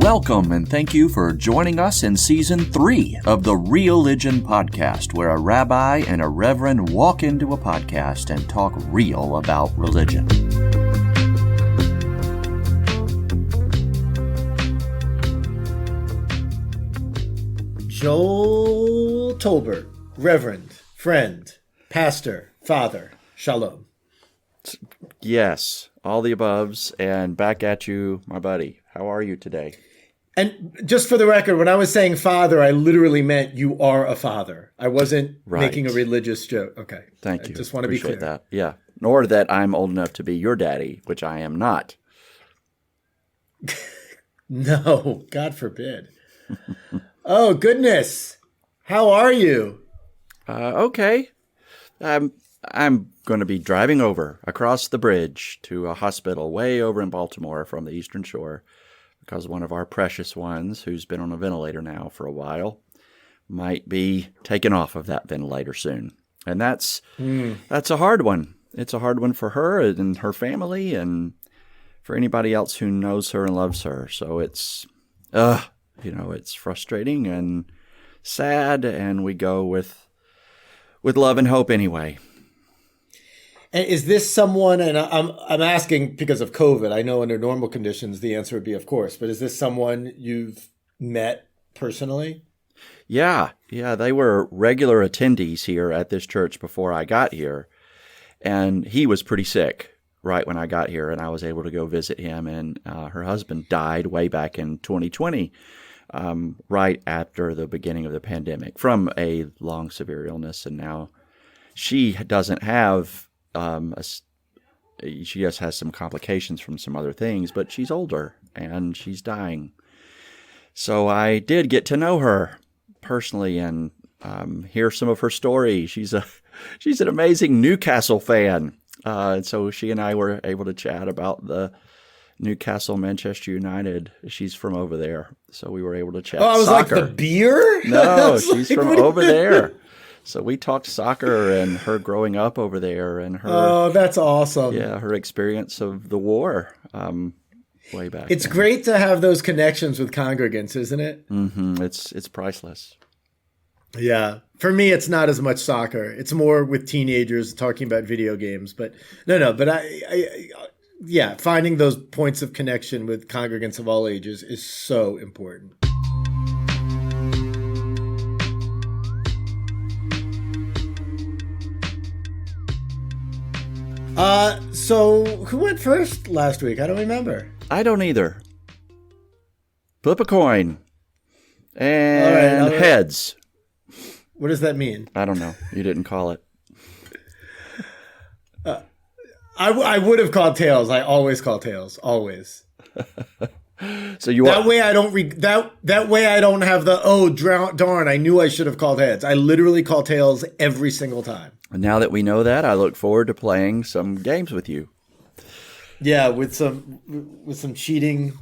Welcome and thank you for joining us in Season 3 of the Religion Podcast, where a rabbi and a reverend walk into a podcast and talk real about religion. Joel Tolbert, Reverend, Friend, Pastor, Father, Shalom. Yes, all the aboves, and back at you, my buddy. How are you today? And just for the record, when I was saying father, I literally meant you are a father. I wasn't making a religious joke. Okay. Thank you. I just want to be clear. That. Yeah. Nor that I'm old enough to be your daddy, which I am not. No, God forbid. Oh, goodness. How are you? Okay. I'm going to be driving over across the bridge to a hospital way over in Baltimore from the Eastern Shore because one of our precious ones, who's been on a ventilator now for a while, might be taken off of that ventilator soon. And that's a hard one. It's a hard one for her and her family and for anybody else who knows her and loves her. So it's, it's frustrating and sad, and we go with love and hope anyway. And is this someone, and I'm asking because of COVID, I know under normal conditions the answer would be of course, but is this someone you've met personally? Yeah, they were regular attendees here at this church before I got here, and he was pretty sick right when I got here, and I was able to go visit him, and her husband died way back in 2020, right after the beginning of the pandemic from a long, severe illness, and now she doesn't have she just has some complications from some other things, but she's older and she's dying. So I did get to know her personally and hear some of her story. She's an amazing Newcastle fan. And so she and I were able to chat about the Newcastle Manchester United. She's from over there. So we were able to chat. Oh, I was soccer. like, the beer? No, she's from over there. So we talked soccer and her growing up over there and her. Oh, that's awesome. Yeah, her experience of the war way back. It's great to have those connections with congregants, isn't it? Mm-hmm. It's priceless. Yeah. For me, it's not as much soccer. It's more with teenagers talking about video games. But I finding those points of connection with congregants of all ages is so important. So who went first last week? I don't remember. I don't either. Flip a coin. And heads. What does that mean? I don't know. You didn't call it. I would have called tails. I always call tails. Always. So you that way I don't that way I don't have the darn, I knew I should have called heads. I literally call tails every single time. And now that we know that, I look forward to playing some games with you. Yeah, with some cheating.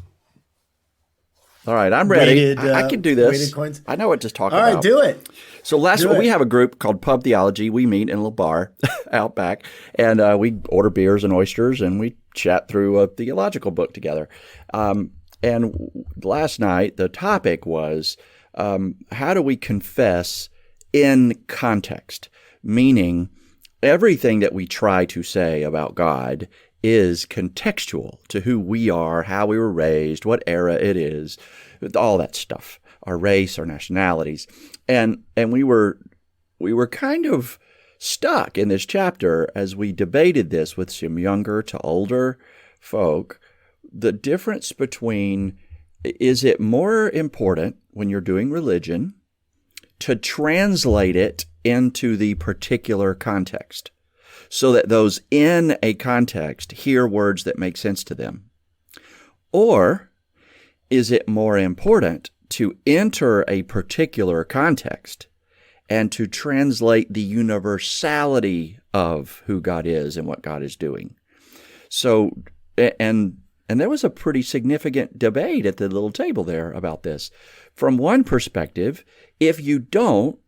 All right, I'm ready. Weighted, I can do this. Weighted coins. I know what to talk about. All right, do it. So we have a group called Pub Theology. We meet in a little bar out back, and we order beers and oysters, and we chat through a theological book together. And last night, the topic was how do we confess in context? Meaning, everything that we try to say about God is contextual to who we are, how we were raised, what era it is, all that stuff, our race, our nationalities. And we were kind of stuck in this chapter as we debated this with some younger to older folk, the difference between, is it more important when you're doing religion to translate it into the particular context so that those in a context hear words that make sense to them? Or is it more important to enter a particular context and to translate the universality of who God is and what God is doing? So, and there was a pretty significant debate at the little table there about this. From one perspective, if you don't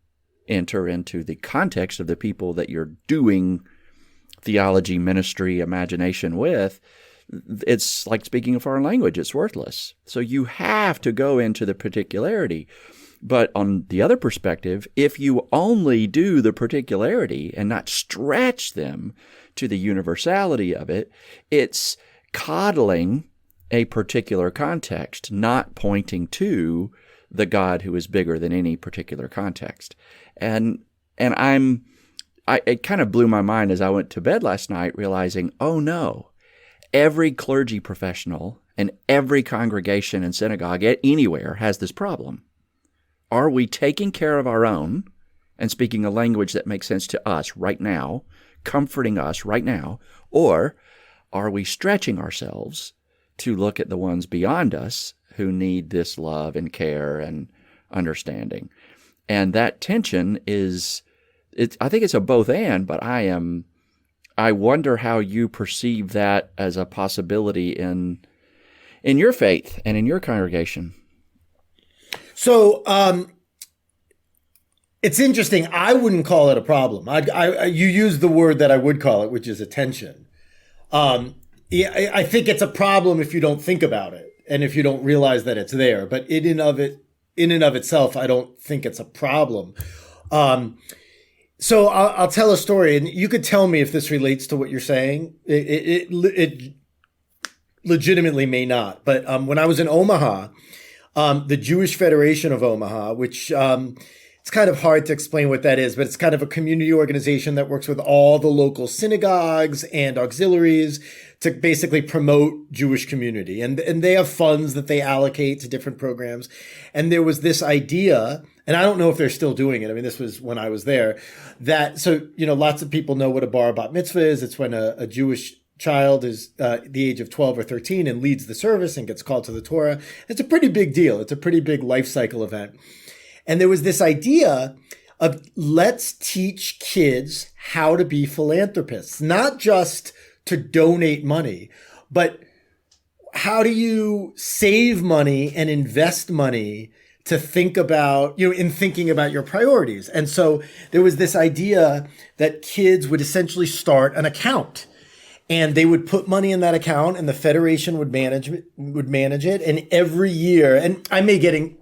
enter into the context of the people that you're doing theology, ministry, imagination with, it's like speaking a foreign language. It's worthless. So you have to go into the particularity. But on the other perspective, if you only do the particularity and not stretch them to the universality of it, it's coddling a particular context, not pointing to the God who is bigger than any particular context. And it kind of blew my mind as I went to bed last night, realizing, oh no, every clergy professional and every congregation and synagogue anywhere has this problem. Are we taking care of our own and speaking a language that makes sense to us right now, comforting us right now, or are we stretching ourselves to look at the ones beyond us who need this love and care and understanding? And that tension I think it's a both and, but I wonder how you perceive that as a possibility in your faith and in your congregation. So it's interesting. I wouldn't call it a problem. You used the word that I would call it, which is a tension. I think it's a problem if you don't think about it and if you don't realize that it's there. But in and of itself, I don't think it's a problem. So I'll tell a story, and you could tell me if this relates to what you're saying. It legitimately may not. But when I was in Omaha, the Jewish Federation of Omaha, which it's kind of hard to explain what that is, but it's kind of a community organization that works with all the local synagogues and auxiliaries to basically promote Jewish community. And they have funds that they allocate to different programs. And there was this idea, and I don't know if they're still doing it. I mean, this was when I was there, lots of people know what a bar bat mitzvah is. It's when a Jewish child is the age of 12 or 13 and leads the service and gets called to the Torah. It's a pretty big deal. It's a pretty big life cycle event. And there was this idea of let's teach kids how to be philanthropists, not just to donate money, but how do you save money and invest money to think about, in thinking about your priorities. And so there was this idea that kids would essentially start an account. And they would put money in that account, and the federation would manage it. And every year, and I may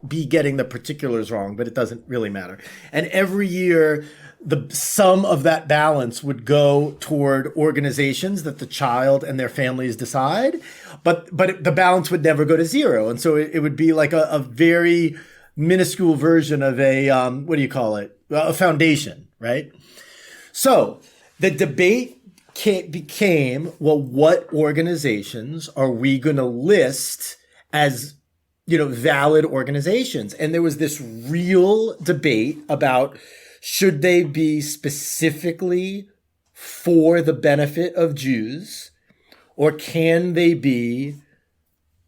be getting the particulars wrong, but it doesn't really matter. And every year, the sum of that balance would go toward organizations that the child and their families decide. But the balance would never go to zero. And so it would be like a very minuscule version of a a foundation, right? So the debate became, well, what organizations are we going to list as, valid organizations? And there was this real debate about should they be specifically for the benefit of Jews, or can they be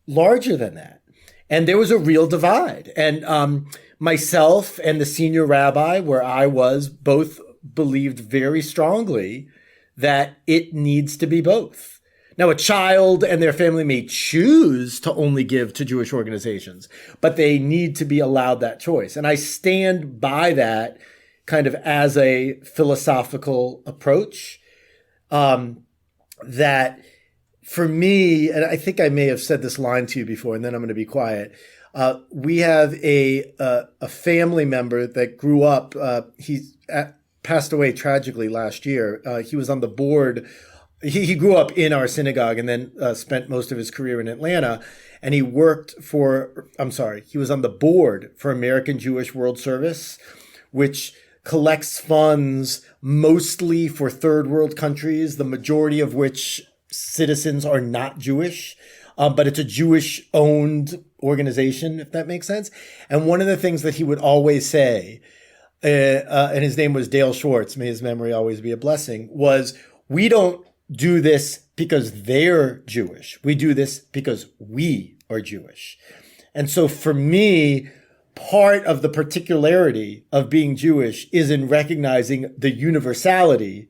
larger than that? And there was a real divide. And myself and the senior rabbi where I was both believed very strongly that it needs to be both. Now, a child and their family may choose to only give to Jewish organizations, but they need to be allowed that choice. And I stand by that kind of as a philosophical approach, that for me, and I think I may have said this line to you before, and then I'm going to be quiet. We have a family member that grew up, passed away tragically last year. He was on the board. He grew up in our synagogue and then spent most of his career in Atlanta. And he was on the board for American Jewish World Service, which collects funds mostly for third world countries, the majority of which citizens are not Jewish. But it's a Jewish-owned organization, if that makes sense. And one of the things that he would always say, and his name was Dale Schwartz, may his memory always be a blessing, was, we don't do this because they're Jewish. We do this because we are Jewish. And so for me, part of the particularity of being Jewish is in recognizing the universality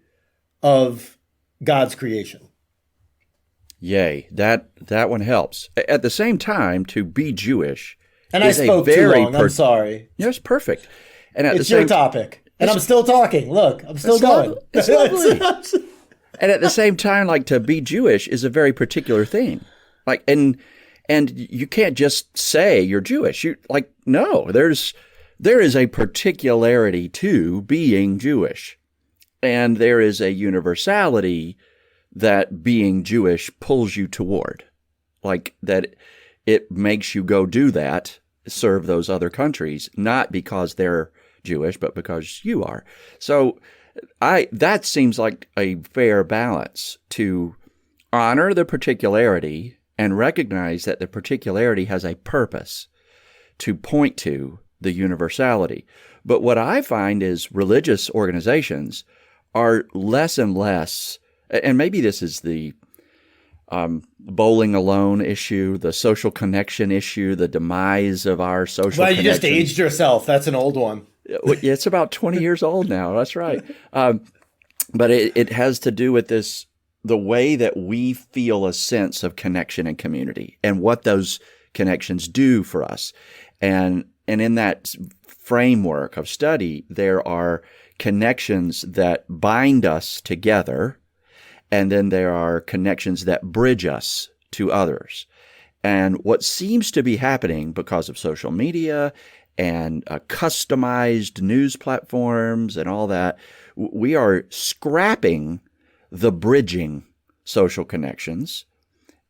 of God's creation. Yay, that one helps. At the same time, to be Jewish, and I spoke too long. I'm sorry. Yes, perfect. And it's your topic, and I'm still talking. Look, I'm still going. It's lovely. And at the same time, like, to be Jewish is a very particular thing. Like, and you can't just say you're Jewish. No, there is a particularity to being Jewish. And there is a universality that being Jewish pulls you toward. Like, that it makes you go do that, serve those other countries, not because they're Jewish, but because you are. So that seems like a fair balance, to honor the particularity and recognize that the particularity has a purpose to point to the universality. But what I find is religious organizations are less and less, and maybe this is the bowling alone issue, the social connection issue, the demise of our social connection. Well, you just aged yourself. That's an old one. It's about 20 years old now. That's right. But it has to do with the way that we feel a sense of connection and community and what those connections do for us. And in that framework of study, there are connections that bind us together, and then there are connections that bridge us to others. And what seems to be happening because of social media and customized news platforms and all that, we are scrapping the bridging social connections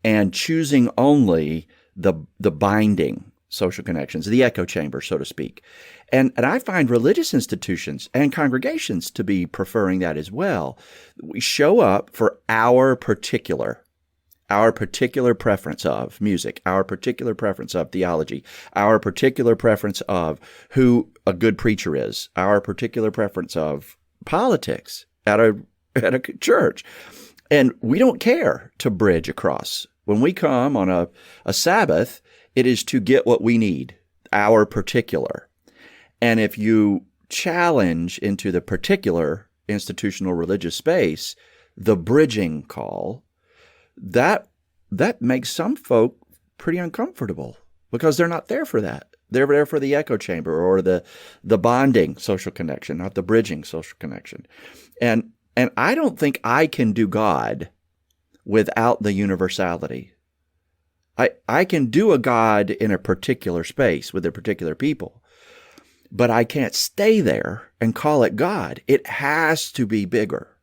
and choosing only the binding social connections, the echo chamber, so to speak. And I find religious institutions and congregations to be preferring that as well. We show up for our particular preference of music, our particular preference of theology, our particular preference of who a good preacher is, our particular preference of politics at a church. And we don't care to bridge across. When we come on a Sabbath, it is to get what we need, our particular. And if you challenge into the particular institutional religious space the bridging call, that makes some folk pretty uncomfortable because they're not there for that. They're there for the echo chamber or the bonding social connection, not the bridging social connection. And I don't think I can do God without the universality. I can do a God in a particular space with a particular people, but I can't stay there and call it God. It has to be bigger.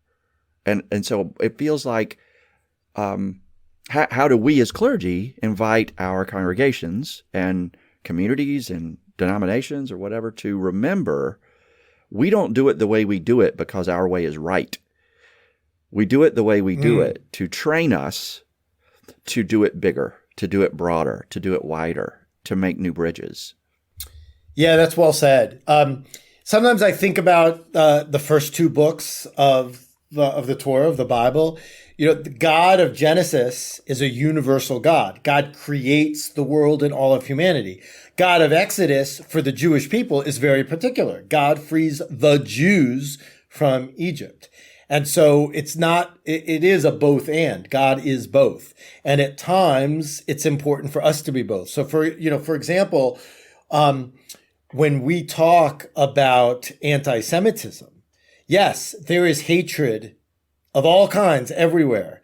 And so it feels like, how do we as clergy invite our congregations and communities and denominations or whatever to remember we don't do it the way we do it because our way is right. We do it the way we do it to train us to do it bigger, to do it broader, to do it wider, to make new bridges. Yeah, that's well said. Sometimes I think about the first two books of the Torah, of the Bible. You know, the God of Genesis is a universal God. God creates the world and all of humanity. God of Exodus for the Jewish people is very particular. God frees the Jews from Egypt. And so it is a both and. God is both. And at times it's important for us to be both. So for example, when we talk about anti-Semitism, yes, there is hatred of all kinds everywhere.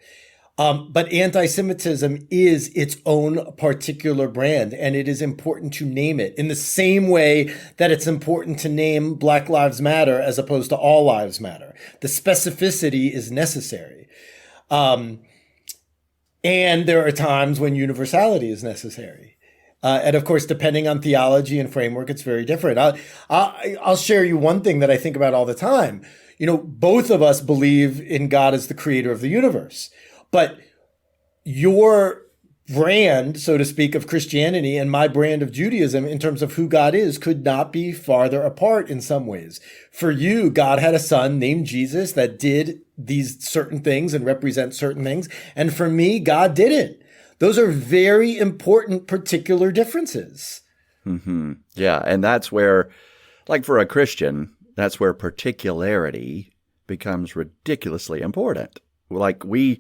But anti-Semitism is its own particular brand, and it is important to name it in the same way that it's important to name Black Lives Matter as opposed to All Lives Matter. The specificity is necessary. And there are times when universality is necessary. And of course, depending on theology and framework, it's very different. I'll share you one thing that I think about all the time. You know, both of us believe in God as the creator of the universe. But your brand, so to speak, of Christianity and my brand of Judaism in terms of who God is could not be farther apart in some ways. For you, God had a son named Jesus that did these certain things and represent certain things. And for me, God didn't. Those are very important particular differences. Mm-hmm. Yeah, and that's where, like for a Christian, that's where particularity becomes ridiculously important. Like we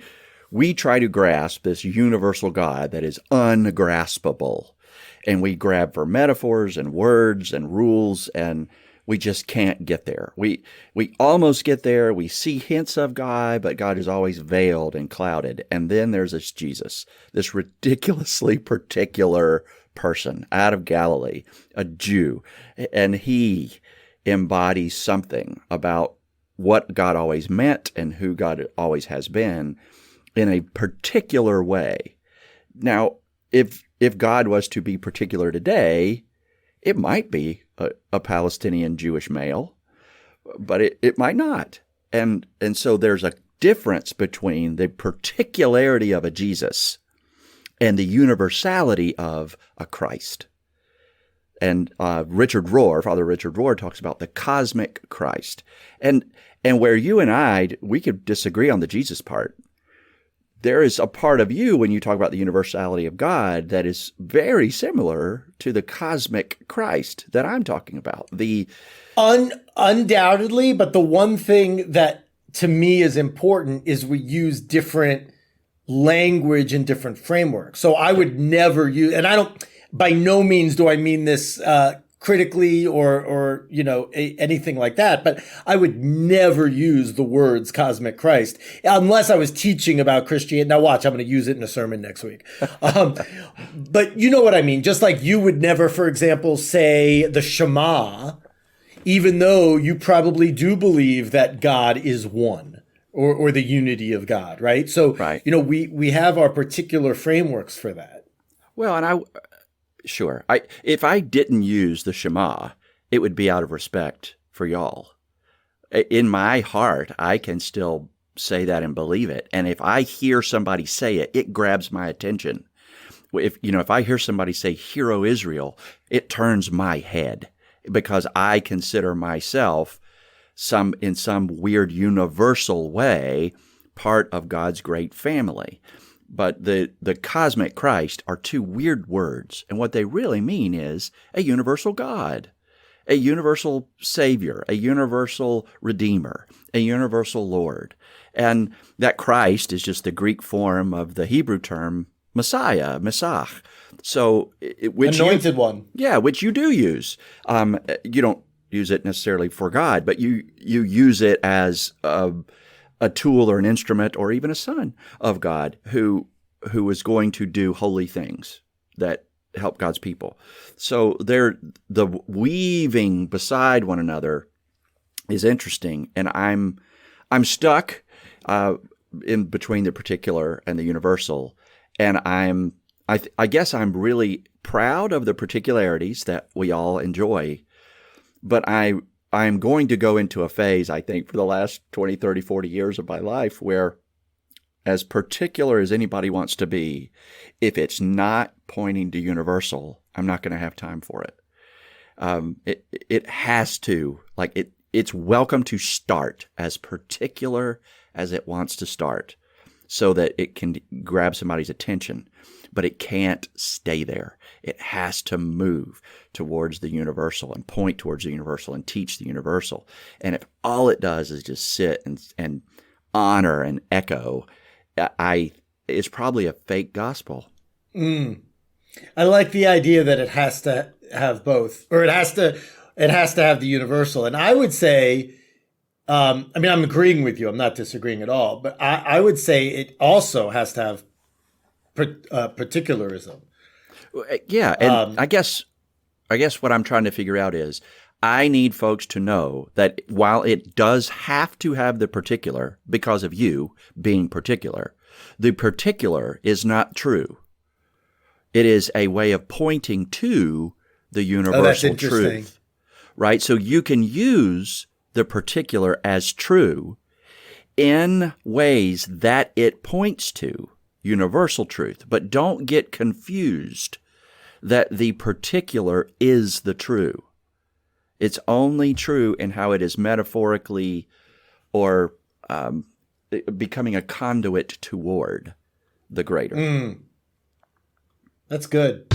try to grasp this universal God that is ungraspable, and we grab for metaphors and words and rules, and we just can't get there. We almost get there. We see hints of God, but God is always veiled and clouded. And then there's this Jesus, this ridiculously particular person out of Galilee, a Jew, and he embodies something about what God always meant and who God always has been in a particular way. Now, if God was to be particular today, it might be a Palestinian Jewish male, but it might not. And so there's a difference between the particularity of a Jesus and the universality of a Christ. And Father Richard Rohr talks about the cosmic Christ. And where you and I, we could disagree on the Jesus part. There is a part of you when you talk about the universality of God that is very similar to the cosmic Christ that I'm talking about. Undoubtedly, but the one thing that to me is important is we use different language and different frameworks. So I would never use, and I don't, by no means do I mean this critically or anything like that, but I would never use the words cosmic Christ unless I was teaching about Christianity. Now watch, I'm going to use it in a sermon next week. But you know what I mean? Just like you would never, for example, say the Shema, even though you probably do believe that God is one or the unity of God, right? So, right. We have our particular frameworks for that. Well, and Sure. If I didn't use the Shema, it would be out of respect for y'all. In my heart, I can still say that and believe it. And if I hear somebody say it, it grabs my attention. If I hear somebody say, "Hear, O Israel," it turns my head because I consider myself in some weird universal way part of God's great family. But the cosmic Christ are two weird words, and what they really mean is a universal God, a universal Savior, a universal Redeemer, a universal Lord. And that Christ is just the Greek form of the Hebrew term Messiah, Mesach. So, Anointed one. Yeah, which you do use. You don't use it necessarily for God, but you use it as a tool or an instrument or even a son of God who is going to do holy things that help God's people. So the weaving beside one another is interesting, and I'm stuck in between the particular and the universal, and I guess I'm really proud of the particularities that we all enjoy, but I'm going to go into a phase, I think, for the last 20, 30, 40 years of my life where, as particular as anybody wants to be, if it's not pointing to universal, I'm not going to have time for it. It has to, it's welcome to start as particular as it wants to start so that it can grab somebody's attention. But it can't stay there. It has to move towards the universal and point towards the universal and teach the universal. And if all it does is just sit and honor and echo, it's probably a fake gospel. I like the idea that it has to have both, or it has to have the universal. And I would say, I'm agreeing with you. I'm not disagreeing at all. But I would say it also has to have particularism. Yeah, and I guess what I'm trying to figure out is I need folks to know that while it does have to have the particular because of you being particular, the particular is not true. It is a way of pointing to the universal truth, right? So you can use the particular as true in ways that it points to universal truth, but don't get confused that the particular is the true. It's only true in how it is metaphorically or becoming a conduit toward the greater. That's good.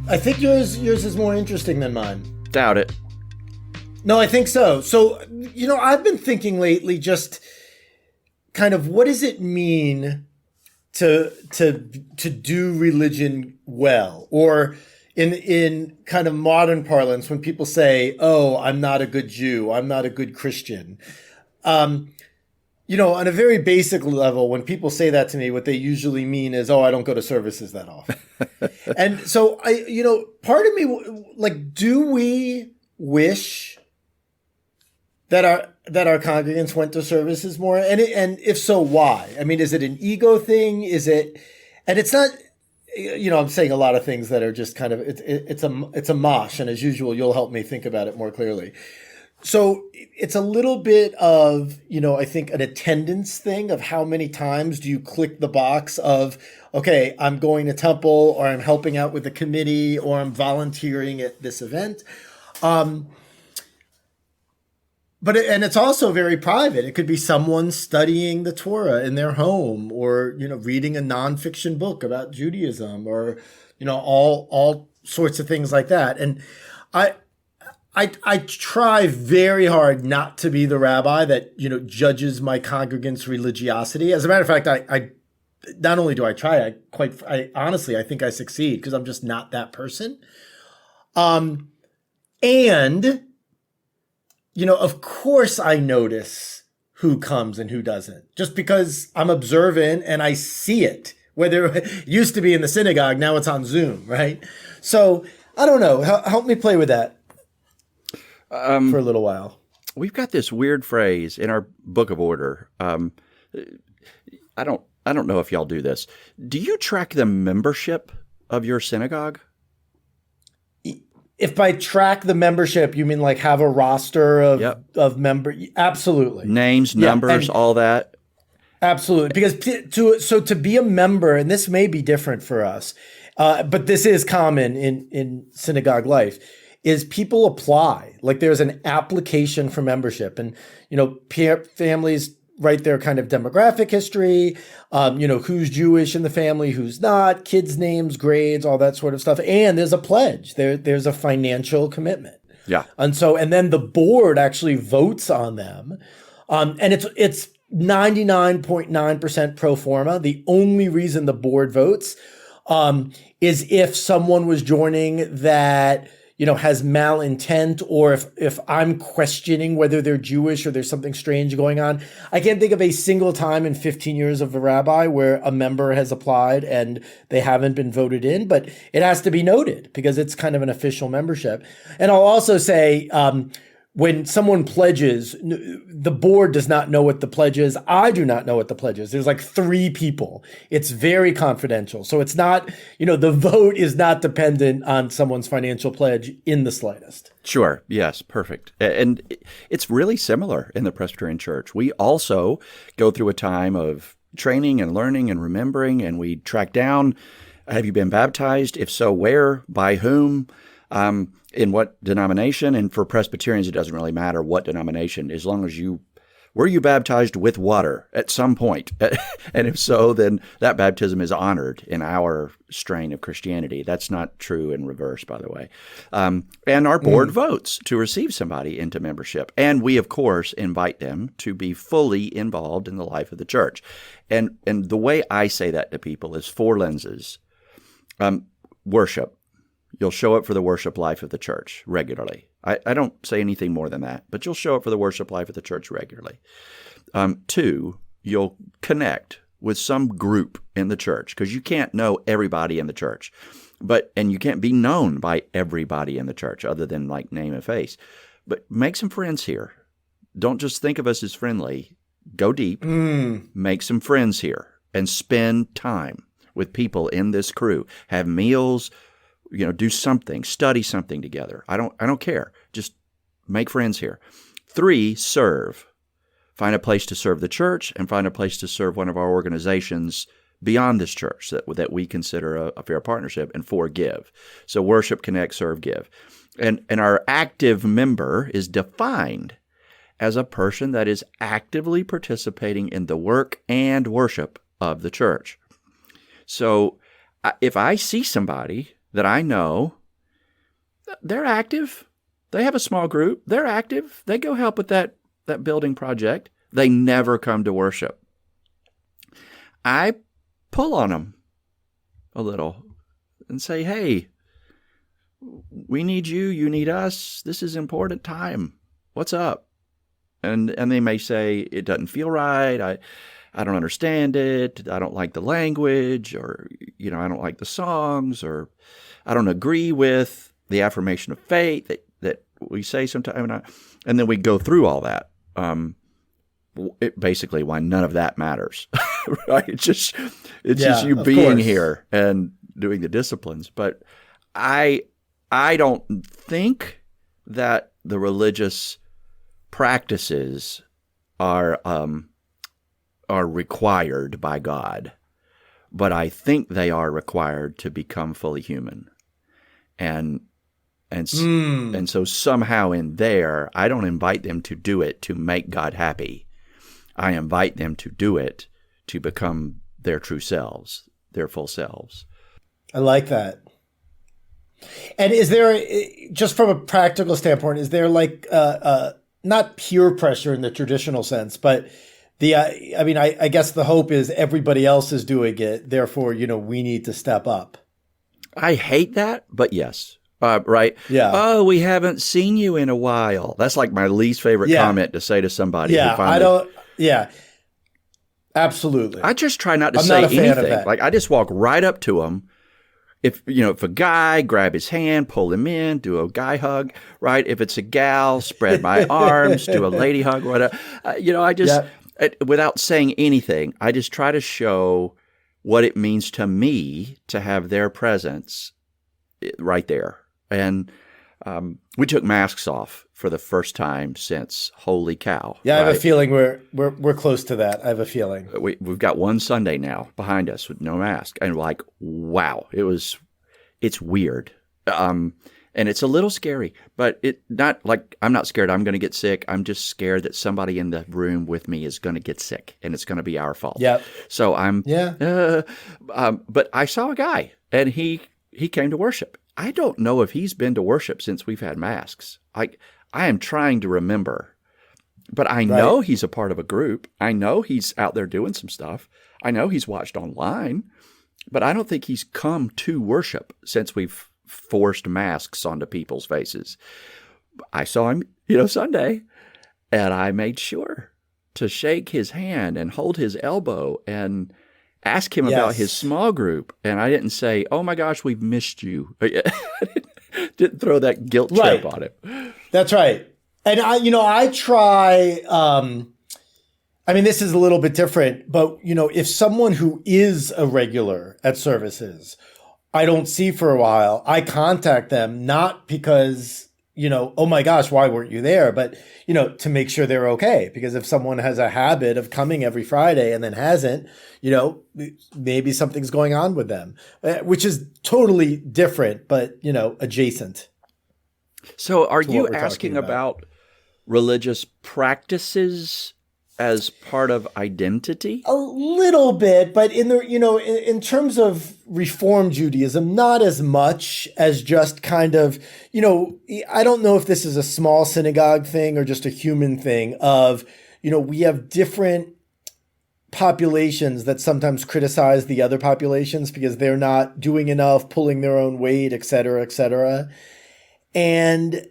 I think yours is more interesting than mine. Doubt it. No, I think so. So, I've been thinking lately just kind of what does it mean to do religion well, or in kind of modern parlance, when people say, "Oh, I'm not a good Jew, I'm not a good Christian," on a very basic level, when people say that to me, what they usually mean is, "Oh, I don't go to services that often." And so part of me, like, do we wish that our congregants went to services more? And if so, why? I mean, is it an ego thing? Is it, and it's not, I'm saying a lot of things that are just kind of, it's a mosh. And as usual, you'll help me think about it more clearly. So it's a little bit of, I think, an attendance thing of how many times do you click the box of, okay, I'm going to temple, or I'm helping out with the committee, or I'm volunteering at this event. But it's also very private. It could be someone studying the Torah in their home, or reading a nonfiction book about Judaism, or all sorts of things like that. And I try very hard not to be the rabbi that judges my congregants' religiosity. As a matter of fact, I not only do I try, I honestly think I succeed, because I'm just not that person. And of course I notice who comes and who doesn't, just because I'm observant and I see it, whether it used to be in the synagogue, now it's on Zoom, right? So I don't know. Help me play with that for a little while. We've got this weird phrase in our book of order. I don't know if y'all do this. Do you track the membership of your synagogue? If by track the membership, you mean like have a roster of members? Absolutely. Names, numbers, all that? Absolutely. Because to be a member, and this may be different for us, but this is common in synagogue life, is people apply. Like, there's an application for membership, and families write their kind of demographic history, who's Jewish in the family, who's not, kids' names, grades, all that sort of stuff. And there's a pledge. There's a financial commitment. Yeah. And then the board actually votes on them. And it's 99.9% pro forma. The only reason the board votes is if someone was joining that has malintent, or if I'm questioning whether they're Jewish or there's something strange going on. I can't think of a single time in 15 years of a rabbi where a member has applied and they haven't been voted in, but it has to be noted because it's kind of an official membership. And I'll also say, when someone pledges, the board does not know what the pledge is. I do not know what the pledge is. There's like 3 people. It's very confidential. So it's not, the vote is not dependent on someone's financial pledge in the slightest. Sure. Yes. Perfect. And it's really similar in the Presbyterian Church. We also go through a time of training and learning and remembering, and we track down, have you been baptized? If so, where? By whom? In what denomination? And for Presbyterians, it doesn't really matter what denomination, as long as were you baptized with water at some point? And if so, then that baptism is honored in our strain of Christianity. That's not true in reverse, by the way. And our board votes to receive somebody into membership. And we, of course, invite them to be fully involved in the life of the church. And the way I say that to people is 4 lenses. Worship. You'll show up for the worship life of the church regularly. I don't say anything more than that, but you'll show up for the worship life of the church regularly. 2, you'll connect with some group in the church, because you can't know everybody in the church, and you can't be known by everybody in the church other than like name and face. But make some friends here. Don't just think of us as friendly. Go deep. Make some friends here and spend time with people in this crew. Have meals. Do something, study something together. I don't care. Just make friends here. 3, serve. Find a place to serve the church, and find a place to serve one of our organizations beyond this church that we consider a fair partnership. And 4, give. So worship, connect, serve, give. And our active member is defined as a person that is actively participating in the work and worship of the church. So if I see somebody that I know, they're active. They have a small group. They're active. They go help with that building project. They never come to worship. I pull on them a little and say, hey, we need you, you need us. This is important time. What's up? And they may say, it doesn't feel right. I don't understand it. I don't like the language, or, I don't like the songs, or I don't agree with the affirmation of faith that we say sometimes. And then we go through all that. Basically why none of that matters, right? It's just you being here and doing the disciplines. But I don't think that the religious practices are required by God, but I think they are required to become fully human, and so somehow in there, I don't invite them to do it to make God happy. I invite them to do it to become their true selves, their full selves. I like that. And is there, just from a practical standpoint, is there like not peer pressure in the traditional sense, but I guess the hope is everybody else is doing it, therefore, we need to step up. I hate that, but yes. Right? Yeah. Oh, we haven't seen you in a while. That's like my least favorite comment to say to somebody. Yeah, Yeah, absolutely. I just try not to say anything. Like, I just walk right up to them. If a guy, grab his hand, pull him in, do a guy hug, right? If it's a gal, spread my arms, do a lady hug, whatever. I just, without saying anything, I just try to show what it means to me to have their presence right there. And we took masks off for the first time since holy cow. Yeah, right? I have a feeling we're close to that. I have a feeling. We've got one Sunday now behind us with no mask, and like, wow, it's weird. And it's a little scary, but not like I'm not scared I'm going to get sick. I'm just scared that somebody in the room with me is going to get sick, and it's going to be our fault. Yeah. So but I saw a guy, and he came to worship. I don't know if he's been to worship since we've had masks. I am trying to remember, but I know he's a part of a group. I know he's out there doing some stuff. I know he's watched online, but I don't think he's come to worship since we've forced masks onto people's faces. I saw him, Sunday, and I made sure to shake his hand and hold his elbow and ask him about his small group. And I didn't say, oh my gosh, we've missed you. Didn't throw that guilt trip on him. That's right. And I try, this is a little bit different, but if someone who is a regular at services, I don't see for a while, I contact them, not because, oh my gosh, why weren't you there? But, to make sure they're okay. Because if someone has a habit of coming every Friday and then hasn't, maybe something's going on with them, which is totally different, but, adjacent. So are you asking about religious practices as part of identity? A little bit, but in terms of Reform Judaism, not as much as just kind of, I don't know if this is a small synagogue thing or just a human thing of, we have different populations that sometimes criticize the other populations because they're not doing enough, pulling their own weight, et cetera, et cetera. And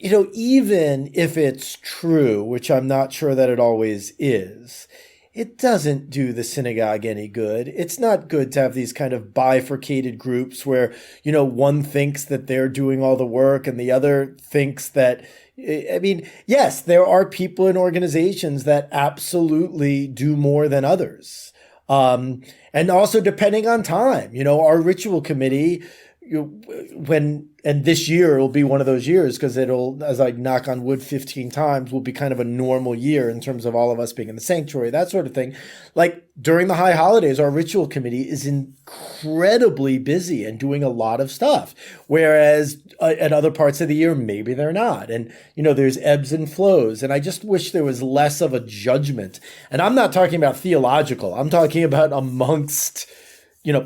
even if it's true, which I'm not sure that it always is, it doesn't do the synagogue any good. It's not good to have these kind of bifurcated groups where, one thinks that they're doing all the work and the other thinks that, yes, there are people in organizations that absolutely do more than others. And also depending on time, our ritual committee, and this year will be one of those years because it'll, as I knock on wood 15 times, will be kind of a normal year in terms of all of us being in the sanctuary, that sort of thing. Like during the high holidays, our ritual committee is incredibly busy and doing a lot of stuff. Whereas at other parts of the year, maybe they're not. And, there's ebbs and flows. And I just wish there was less of a judgment. And I'm not talking about theological. I'm talking about amongst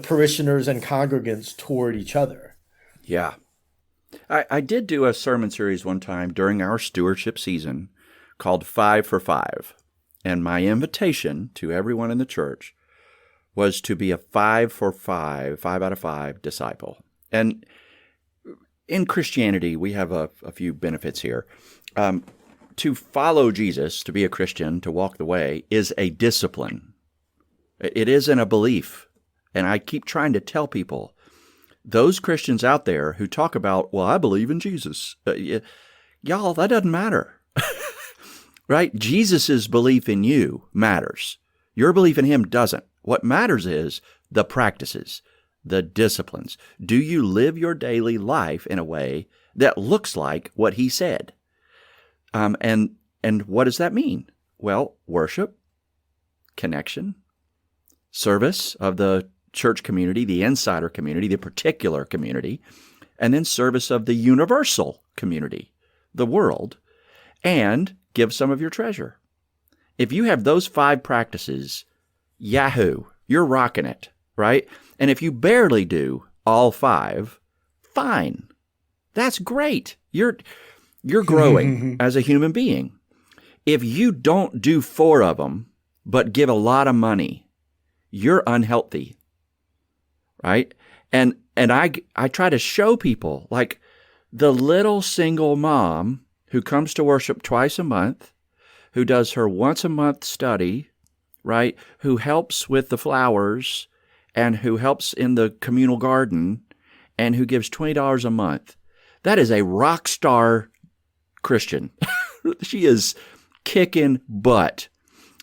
parishioners and congregants toward each other. Yeah. I did do a sermon series one time during our stewardship season called 5 for 5. And my invitation to everyone in the church was to be a 5 out of 5 disciple. And in Christianity, we have a few benefits here. To follow Jesus, to be a Christian, to walk the way, is a discipline. It isn't a belief. And I keep trying to tell people, those Christians out there who talk about, well, I believe in Jesus, y'all, that doesn't matter. Right? Jesus' belief in you matters. Your belief in him doesn't. What matters is the practices, the disciplines. Do you live your daily life in a way that looks like what he said? And what does that mean? Well, worship, connection, service of the church community, the insider community, the particular community, and then service of the universal community, the world, and give some of your treasure. If you have those 5 practices, yahoo, you're rocking it, right? And if you barely do all 5, fine. That's great. You're growing as a human being. If you don't do 4 of them, but give a lot of money, you're unhealthy, right? And I try to show people, like the little single mom who comes to worship twice a month, who does her once a month study, right? Who helps with the flowers and who helps in the communal garden and who gives $20 a month. That is a rock star Christian. She is kicking butt.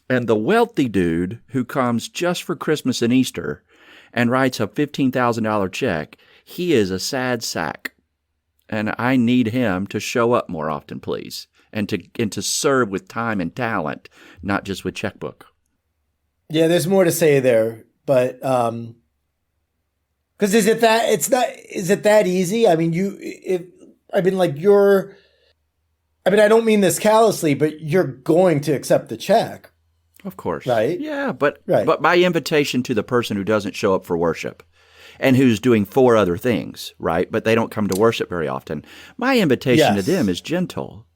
And the wealthy dude who comes just for Christmas and Easter and writes a $15,000 check, he is a sad sack. And I need him to show up more often, please, and to serve with time and talent, not just with checkbook. Yeah, there's more to say there, but because is it that easy? I mean, I don't mean this callously, but you're going to accept the check. Of course. Right? Yeah, but my invitation to the person who doesn't show up for worship and who's doing 4 other things, right? But they don't come to worship very often. My invitation to them is gentle.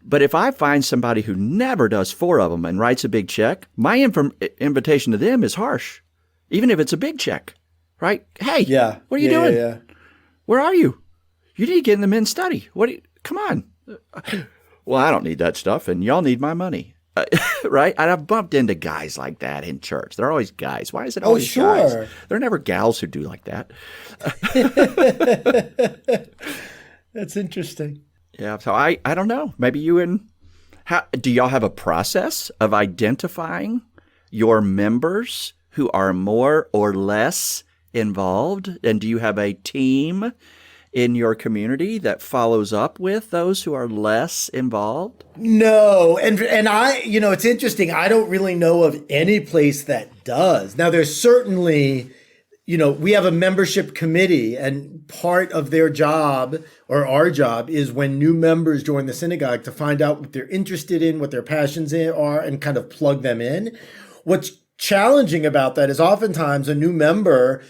But if I find somebody who never does 4 of them and writes a big check, my invitation to them is harsh, even if it's a big check, right? Hey, what are you doing? Yeah. Where are you? You need to get in the men's study. Come on. Well, I don't need that stuff, and y'all need my money. Right? And I've bumped into guys like that in church. They're always guys. Why is it always guys? There are never gals who do like that. That's interesting. Yeah. So I don't know. Maybe do y'all have a process of identifying your members who are more or less involved? And do you have a team in your community that follows up with those who are less involved? No. And I, it's interesting. I don't really know of any place that does. Now, there's certainly, we have a membership committee, and part of their job, or our job, is when new members join the synagogue to find out what they're interested in, what their passions are, and kind of plug them in. What's challenging about that is oftentimes a new member,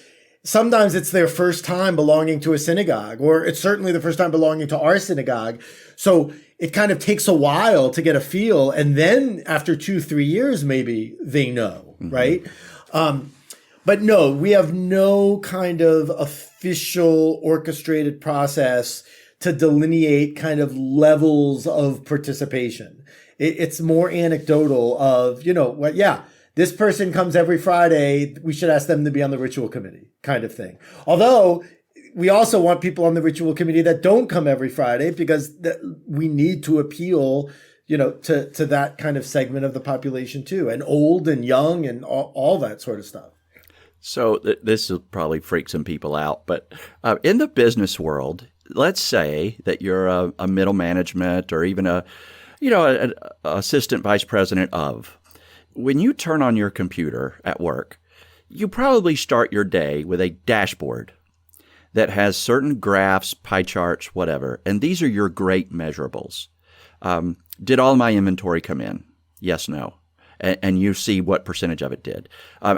sometimes it's their first time belonging to a synagogue, or it's certainly the first time belonging to our synagogue. So it kind of takes a while to get a feel. And then after 2-3 years, maybe they know, right? But no, we have no kind of official orchestrated process to delineate kind of levels of participation. It's more anecdotal of, this person comes every Friday, we should ask them to be on the ritual committee kind of thing. Although we also want people on the ritual committee that don't come every Friday, because we need to appeal, to that kind of segment of the population too, and old and young and all that sort of stuff. So this will probably freak some people out, but in the business world, let's say that you're a middle management or even an assistant vice president of. When you turn on your computer at work, you probably start your day with a dashboard that has certain graphs, pie charts, whatever, and these are your great measurables. Did all my inventory come in? Yes, no. And you see what percentage of it did.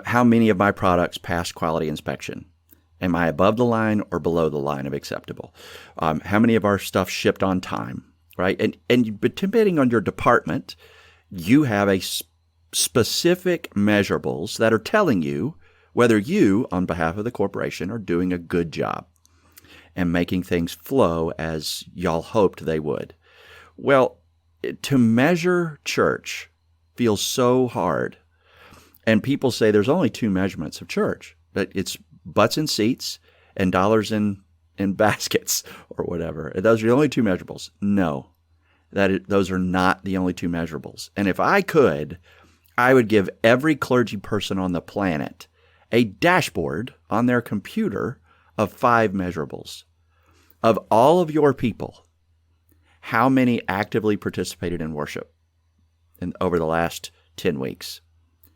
How many of my products passed quality inspection? Am I above the line or below the line of acceptable? How many of our stuff shipped on time, right? And depending on your department, you have a specific measurables that are telling you whether you, on behalf of the corporation, are doing a good job and making things flow as y'all hoped they would. Well, to measure church feels so hard. And people say there's only two measurements of church. That it's butts in seats and dollars in baskets or whatever. Those are the only two measurables. No, those are not the only two measurables. And if I could, I would give every clergy person on the planet a dashboard on their computer of 5 measurables. Of all of your people, how many actively participated in worship over the last 10 weeks?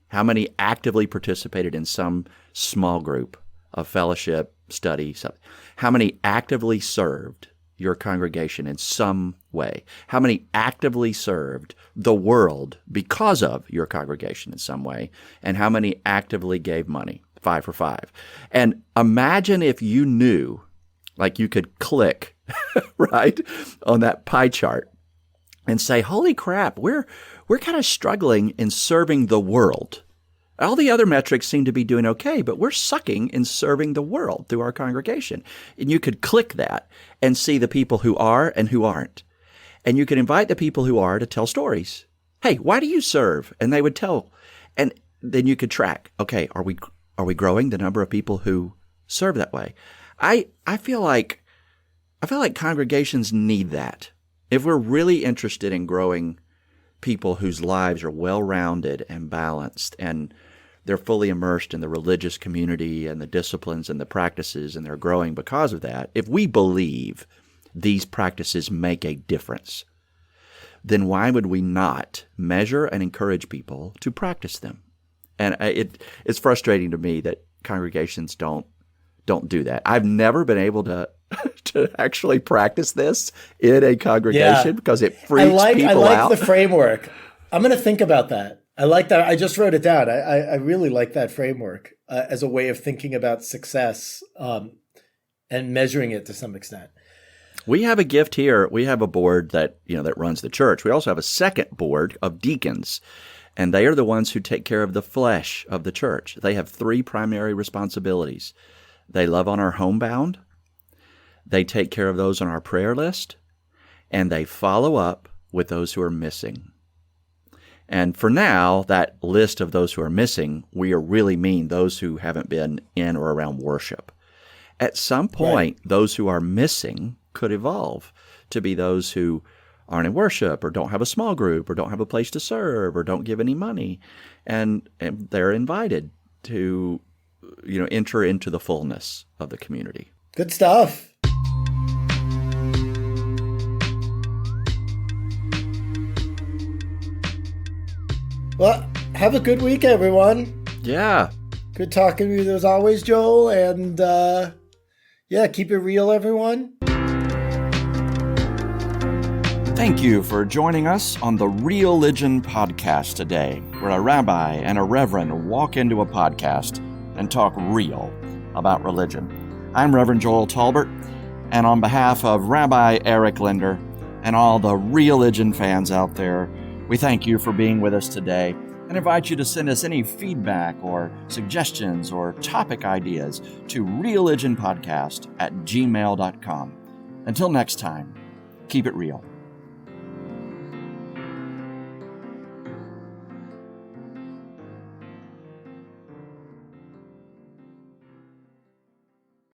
How many actively participated in some small group of fellowship, study, something? How many actively served your congregation in some way? How many actively served the world because of your congregation in some way? And how many actively gave money? 5 for 5. And imagine if you knew, like you could click, right, on that pie chart and say, holy crap, we're kind of struggling in serving the world. All the other metrics seem to be doing okay, but we're sucking in serving the world through our congregation. And you could click that and see the people who are and who aren't. And you could invite the people who are to tell stories. Hey, why do you serve? And they would tell. And then you could track, okay, are we growing the number of people who serve that way? I feel like congregations need that. If we're really interested in growing people whose lives are well-rounded and balanced and they're fully immersed in the religious community and the disciplines and the practices and they're growing because of that, if we believe these practices make a difference, then why would we not measure and encourage people to practice them? And it's frustrating to me that congregations don't do that. I've never been able to actually practice this in a congregation because it freaks people out. I like the framework. I'm going to think about that. I like that. I just wrote it down. I really like that framework as a way of thinking about success and measuring it to some extent. We have a gift here. We have a board that runs the church. We also have a second board of deacons, and they are the ones who take care of the flesh of the church. They have 3 primary responsibilities. They love on our homebound, they take care of those on our prayer list, and they follow up with those who are missing. And for now, that list of those who are missing, we really mean those who haven't been in or around worship. At some point, those who are missing could evolve to be those who aren't in worship or don't have a small group or don't have a place to serve or don't give any money. And they're invited to enter into the fullness of the community. Good stuff. Well, have a good week, everyone. Yeah. Good talking to you as always, Joel. And keep it real, everyone. Thank you for joining us on the Religion Podcast today, where a rabbi and a reverend walk into a podcast and talk real about religion. I'm Reverend Joel Talbert, and on behalf of Rabbi Eric Linder and all the religion fans out there, we thank you for being with us today and invite you to send us any feedback or suggestions or topic ideas to religionpodcast@gmail.com. Until next time, keep it real.